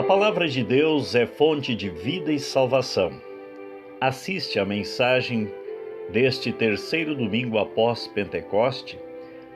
palavra de Deus é fonte de vida e salvação. Assiste a mensagem deste terceiro domingo após Pentecoste,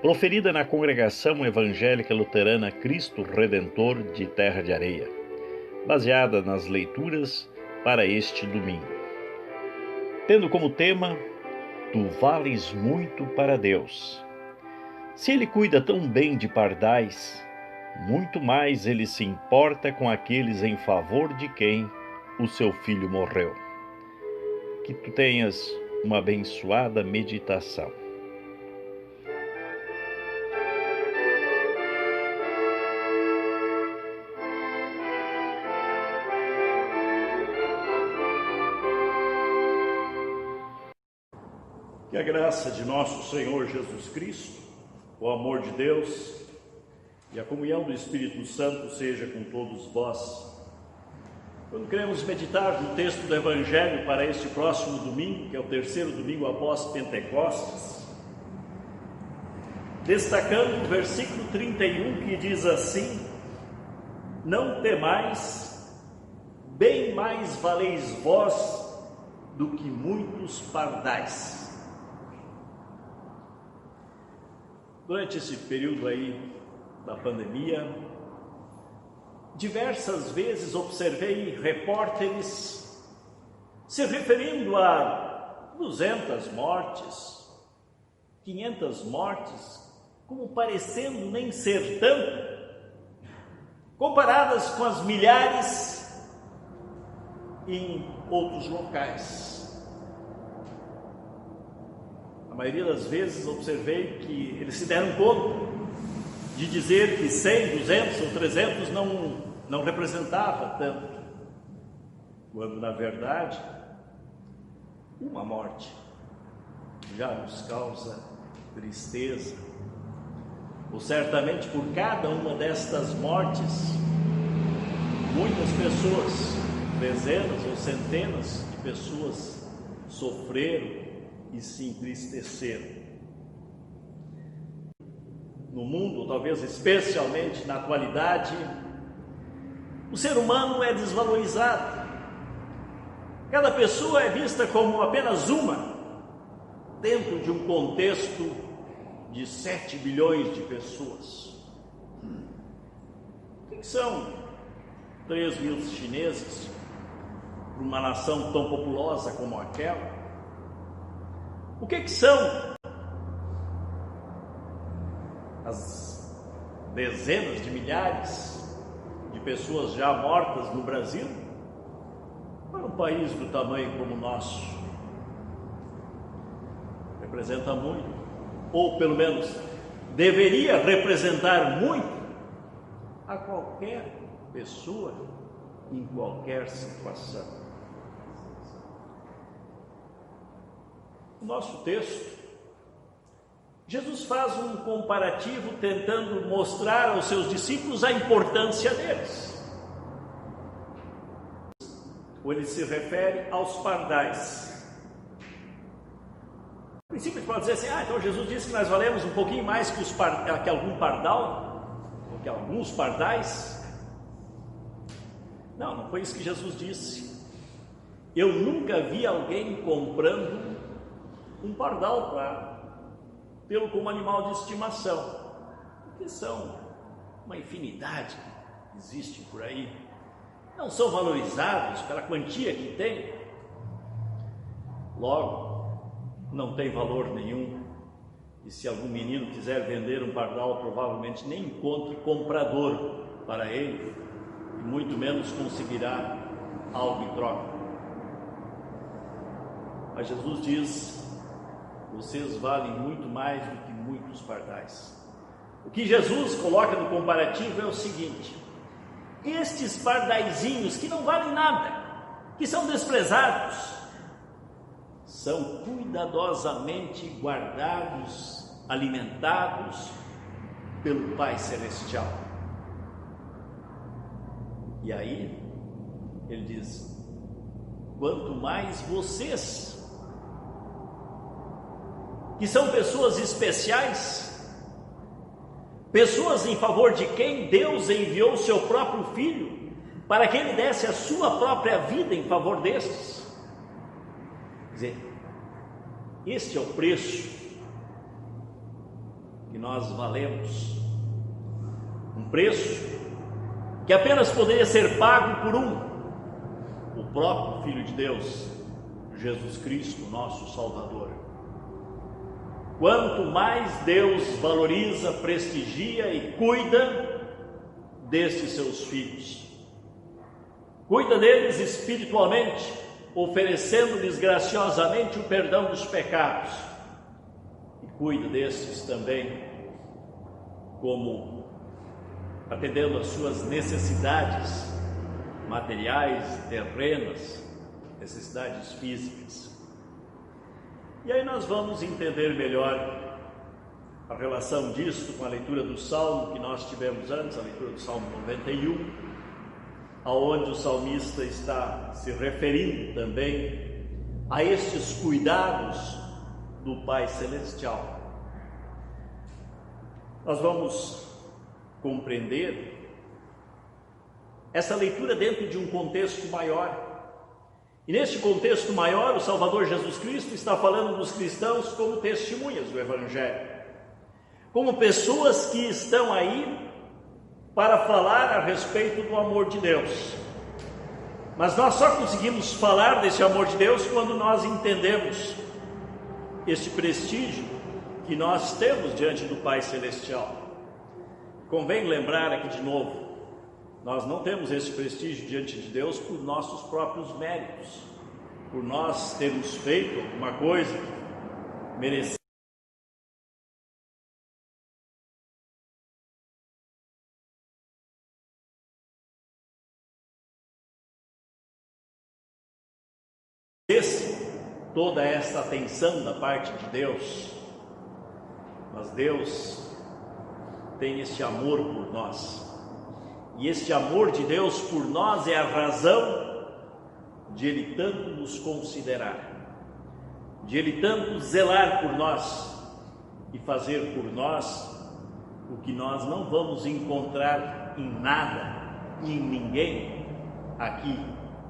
proferida na Congregação Evangélica Luterana Cristo Redentor de Terra de Areia, baseada nas leituras para este domingo. Tendo como tema, Tu vales muito para Deus. Se Ele cuida tão bem de pardais, muito mais Ele se importa com aqueles em favor de quem o seu Filho morreu. Que tu tenhas uma abençoada meditação. Que a graça de nosso Senhor Jesus Cristo, o amor de Deus e a comunhão do Espírito Santo seja com todos vós. Quando queremos meditar no texto do Evangelho para este próximo domingo, que é o terceiro domingo após Pentecostes, destacando o versículo 31 que diz assim: Não temais, bem mais valeis vós do que muitos pardais. Durante esse período aí da pandemia, diversas vezes observei repórteres se referindo a 200 mortes, 500 mortes, como parecendo nem ser tanto, comparadas com as milhares em outros locais. A maioria das vezes observei que eles se deram conta de dizer que 100, 200 ou 300 não representava tanto, quando na verdade uma morte já nos causa tristeza, ou certamente por cada uma destas mortes muitas pessoas, dezenas ou centenas de pessoas sofreram e se entristeceram. No mundo, talvez especialmente na atualidade, o ser humano é desvalorizado. Cada pessoa é vista como apenas uma, dentro de um contexto de 7 bilhões de pessoas. O que são 3 mil chineses para uma nação tão populosa como aquela? O que são as dezenas de milhares de pessoas já mortas no Brasil para um país do tamanho como o nosso? Representa muito, ou pelo menos deveria representar muito a qualquer pessoa em qualquer situação. No nosso texto, Jesus faz um comparativo tentando mostrar aos seus discípulos a importância deles. Ou ele se refere aos pardais. No princípio, a gente pode dizer assim: então Jesus disse que nós valemos um pouquinho mais que algum pardal, ou que alguns pardais. Não foi isso que Jesus disse. Eu nunca vi alguém comprando um pardal pelo como animal de estimação, porque são uma infinidade que existe por aí, não são valorizados pela quantia que tem, logo não tem valor nenhum. E se algum menino quiser vender um pardal, provavelmente nem encontre comprador para ele, e muito menos conseguirá algo em troca. Mas Jesus diz: vocês valem muito mais do que muitos pardais. O que Jesus coloca no comparativo é o seguinte: estes pardaizinhos que não valem nada, que são desprezados, são cuidadosamente guardados, alimentados pelo Pai Celestial. E aí, ele diz: quanto mais vocês, que são pessoas especiais, pessoas em favor de quem Deus enviou o seu próprio Filho para que ele desse a sua própria vida em favor destes. Quer dizer, este é o preço que nós valemos, um preço que apenas poderia ser pago por o próprio Filho de Deus, Jesus Cristo, nosso Salvador. Quanto mais Deus valoriza, prestigia e cuida destes seus filhos, cuida deles espiritualmente, oferecendo-lhes graciosamente o perdão dos pecados, e cuida destes também como atendendo às suas necessidades materiais, terrenas, necessidades físicas. E aí nós vamos entender melhor a relação disto com a leitura do Salmo que nós tivemos antes, a leitura do Salmo 91, aonde o salmista está se referindo também a estes cuidados do Pai Celestial. Nós vamos compreender essa leitura dentro de um contexto maior. E neste contexto maior, o Salvador Jesus Cristo está falando dos cristãos como testemunhas do Evangelho, como pessoas que estão aí para falar a respeito do amor de Deus. Mas nós só conseguimos falar desse amor de Deus quando nós entendemos este prestígio que nós temos diante do Pai Celestial. Convém lembrar aqui de novo, nós não temos esse prestígio diante de Deus por nossos próprios méritos, por nós termos feito alguma coisa merecida. Toda esta atenção da parte de Deus, mas Deus tem este amor por nós, e este amor de Deus por nós é a razão de Ele tanto nos considerar, de Ele tanto zelar por nós e fazer por nós o que nós não vamos encontrar em nada e em ninguém aqui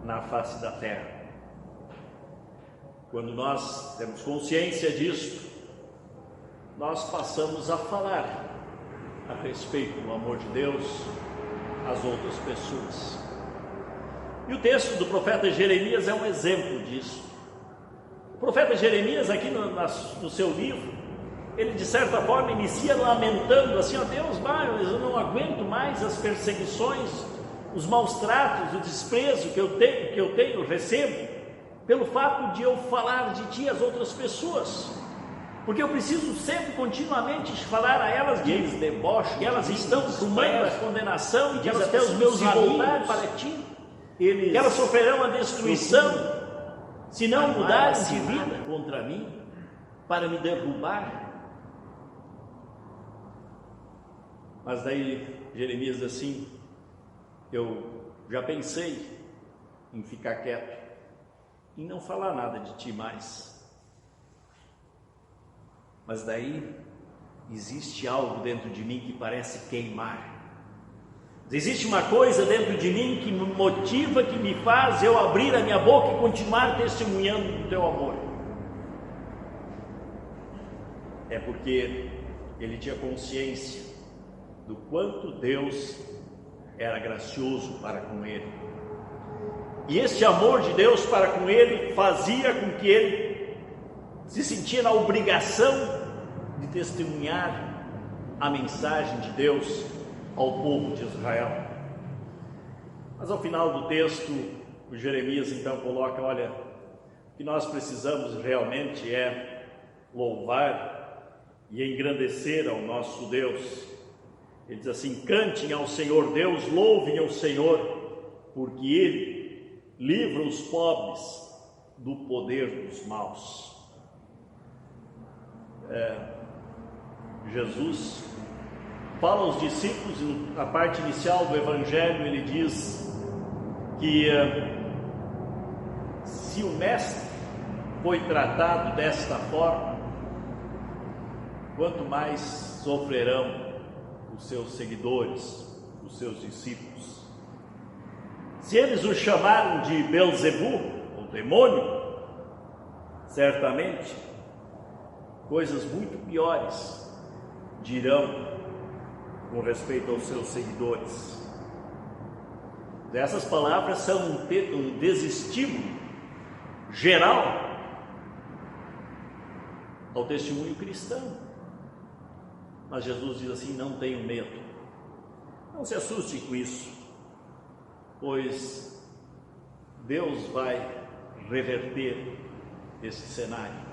na face da terra. Quando nós temos consciência disto, nós passamos a falar a respeito do amor de Deus às outras pessoas. E o texto do profeta Jeremias é um exemplo disso. O profeta Jeremias, aqui no seu livro, ele de certa forma inicia lamentando assim: ó Deus, eu não aguento mais as perseguições, os maus tratos, o desprezo que eu recebo, pelo fato de eu falar de Ti às outras pessoas, porque eu preciso sempre, continuamente falar a elas que eles debocham, que elas estão rumando a condenação e que elas têm os meus voltar para Ti, que elas sofrerão a destruição se não mudarem de vida contra mim, para me derrubar. Mas daí Jeremias diz assim: eu já pensei em ficar quieto, em não falar nada de Ti mais. Mas daí existe algo dentro de mim que parece queimar. Existe uma coisa dentro de mim que me motiva, que me faz eu abrir a minha boca e continuar testemunhando do Teu amor. É porque ele tinha consciência do quanto Deus era gracioso para com ele. E este amor de Deus para com ele fazia com que ele se sentia na obrigação de testemunhar a mensagem de Deus ao povo de Israel. Mas ao final do texto, o Jeremias então coloca: olha, o que nós precisamos realmente é louvar e engrandecer ao nosso Deus. Ele diz assim: cantem ao Senhor Deus, louvem ao Senhor, porque Ele livra os pobres do poder dos maus. Jesus fala aos discípulos, na parte inicial do Evangelho, ele diz que se o Mestre foi tratado desta forma, quanto mais sofrerão os seus seguidores, os seus discípulos. Se eles o chamaram de Belzebu, ou demônio, certamente coisas muito piores dirão com respeito aos seus seguidores. Essas palavras são um desestímulo geral ao testemunho cristão. Mas Jesus diz assim: não tenham medo, não se assustem com isso, pois Deus vai reverter esse cenário.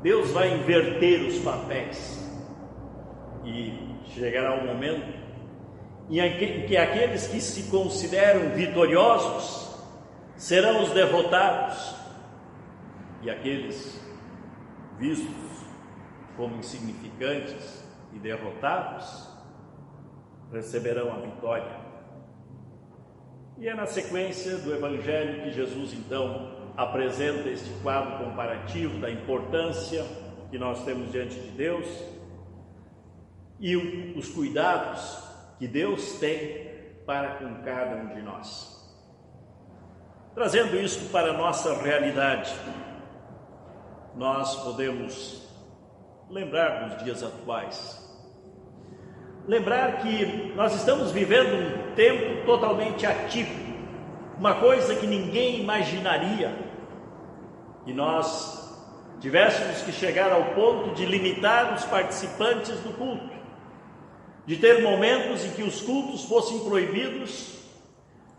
Deus vai inverter os papéis e chegará um momento em que aqueles que se consideram vitoriosos serão os derrotados e aqueles vistos como insignificantes e derrotados receberão a vitória. E é na sequência do Evangelho que Jesus então apresenta este quadro comparativo da importância que nós temos diante de Deus e os cuidados que Deus tem para com cada um de nós. Trazendo isso para a nossa realidade, nós podemos lembrar dos dias atuais. Lembrar que nós estamos vivendo um tempo totalmente atípico, uma coisa que ninguém imaginaria, que nós tivéssemos que chegar ao ponto de limitar os participantes do culto, de ter momentos em que os cultos fossem proibidos,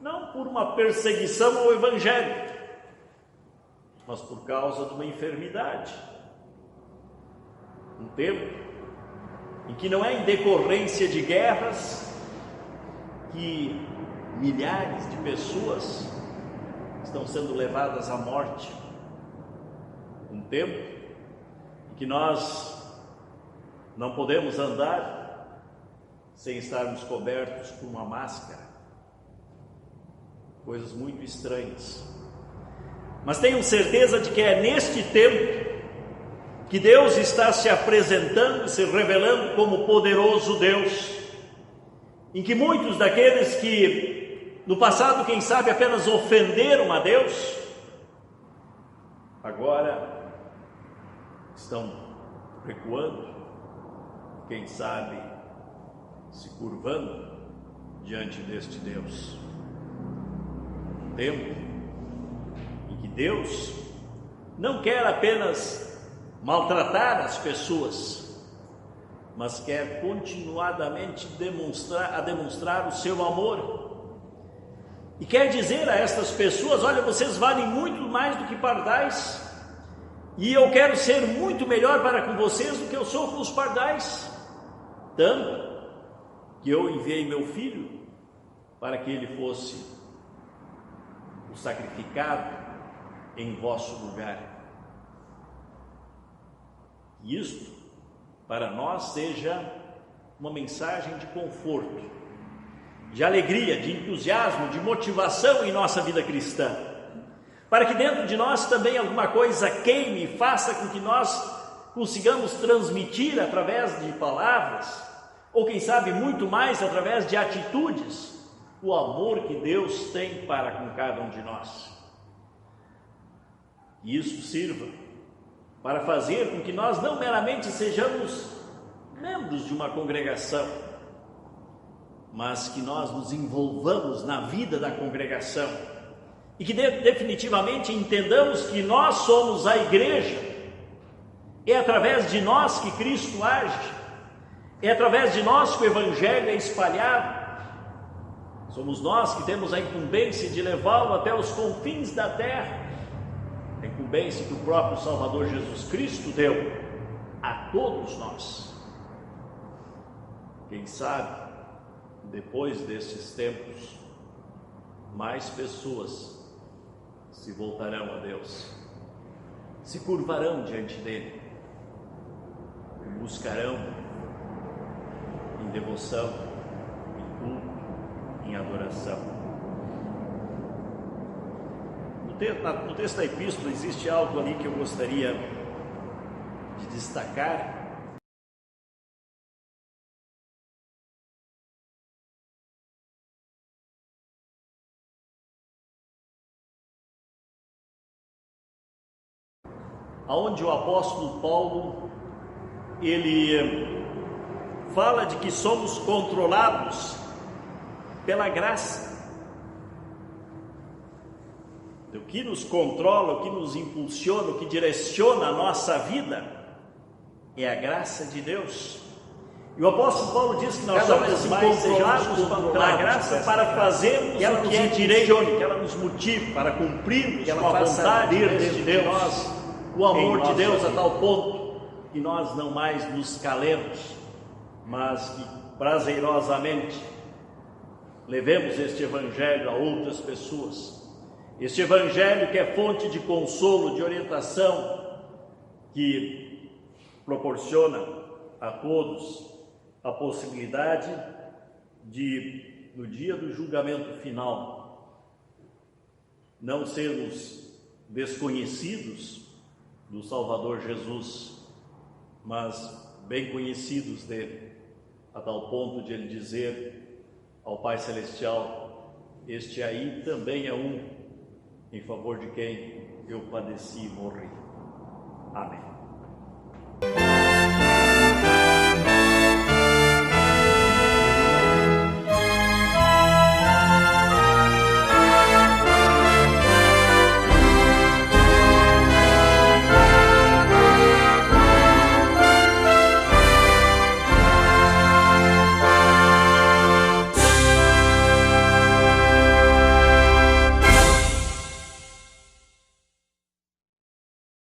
não por uma perseguição ao Evangelho, mas por causa de uma enfermidade. Um tempo em que não é em decorrência de guerras que milhares de pessoas estão sendo levadas à morte. Um tempo em que nós não podemos andar sem estarmos cobertos por uma máscara. Coisas muito estranhas. Mas tenham certeza de que é neste tempo que Deus está se apresentando, se revelando como poderoso Deus, em que muitos daqueles que no passado, quem sabe, apenas ofenderam a Deus, agora estão recuando, quem sabe se curvando diante deste Deus. Um tempo em que Deus não quer apenas maltratar as pessoas, mas quer continuadamente demonstrar o seu amor, e quer dizer a estas pessoas: olha, vocês valem muito mais do que pardais, e eu quero ser muito melhor para com vocês do que eu sou com os pardais, tanto que eu enviei meu filho para que ele fosse o sacrificado em vosso lugar. E isto, para nós, seja uma mensagem de conforto, de alegria, de entusiasmo, de motivação em nossa vida cristã, para que dentro de nós também alguma coisa queime e faça com que nós consigamos transmitir através de palavras, ou quem sabe muito mais através de atitudes, o amor que Deus tem para com cada um de nós. E isso sirva para fazer com que nós não meramente sejamos membros de uma congregação, mas que nós nos envolvamos na vida da congregação e que definitivamente entendamos que nós somos a igreja. É através de nós que Cristo age, é através de nós que o Evangelho é espalhado. Somos nós que temos a incumbência de levá-lo até os confins da terra, a incumbência que o próprio Salvador Jesus Cristo deu a todos nós. Quem sabe, depois destes tempos, mais pessoas se voltarão a Deus, se curvarão diante dele, e buscarão em devoção, em culto, em adoração. No texto da epístola existe algo ali que eu gostaria de destacar. onde o apóstolo Paulo, ele fala de que somos controlados pela graça. O que nos controla, o que nos impulsiona, o que direciona a nossa vida é a graça de Deus. E o apóstolo Paulo diz que nós somos assim controlados pela graça para fazermos o que é direito, que ela nos motive para cumprirmos com a vontade de Deus, o amor de Deus a tal ponto que nós não mais nos calemos, mas que prazerosamente levemos este evangelho a outras pessoas. Este evangelho que é fonte de consolo, de orientação, que proporciona a todos a possibilidade de, no dia do julgamento final, não sermos desconhecidos do Salvador Jesus, mas bem conhecidos dele, a tal ponto de ele dizer ao Pai Celestial: este aí também é um em favor de quem eu padeci e morri. Amém.